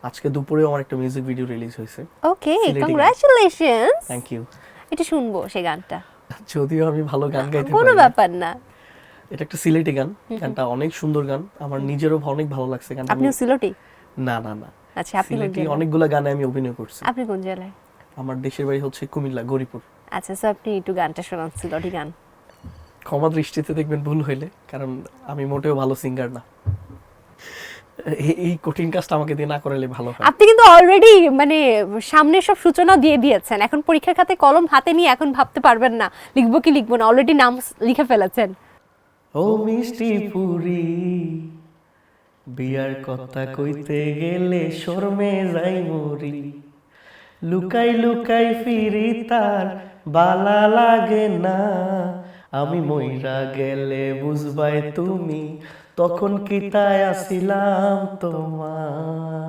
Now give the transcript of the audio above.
আজকে দুপুরেও আমার একটা মিউজিক ভিডিও রিলিজ হয়েছে। ওকে, সিলেটি গান। কংগ্রাচুলেশনস। Thank you. এটা শুনবো সেই গানটা। যদিও আমি ভালো গান গাইতে কোনো পারি না। ব্যাপার না। এটা একটা সিলেটি গান, গানটা অনেক সুন্দর গান, আমার নিজেরও অনেক ভালো লাগছে গানটা। আপনিও সিলেটি? না না না, আচ্ছা, আপনি কোন সিলেটি জেলার? অনেকগুলো গানে আমি অভিনয় করছি। আপনি কোন জেলায়? আমার দেশের বাড়ি হচ্ছে কুমিল্লা, গরিপুর। আচ্ছা, সো আপনি একটু গানটা শোনান, সিলেটি গান। ক্ষমা দৃষ্টিতে দেখবেন ভুল হইলে, কারণ আমি মোটেও ভালো সিঙ্গার না। এই কঠিন কাজটা আমাকে দিয়ে না করালে ভালো হয়। আপনি কিন্তু অলরেডি মানে সামনে সব সূচনা দিয়ে দিয়েছেন। এখন পরীক্ষার খাতে কলম হাতে নিয়ে এখন ভাবতে পারবেন না লিখবো কি লিখবো না, অলরেডি নাম লিখে ফেলেছেন। ও মিষ্টি পুরি, বিয়ার কথা কইতে গেলে শর্মে যাই মরি, লুকাই লুকাই ফিরি তার বালা লাগে না, আমি মইরা গেলে বুঝবাই তুমি তখন কি তাই আসিলাম তোমার।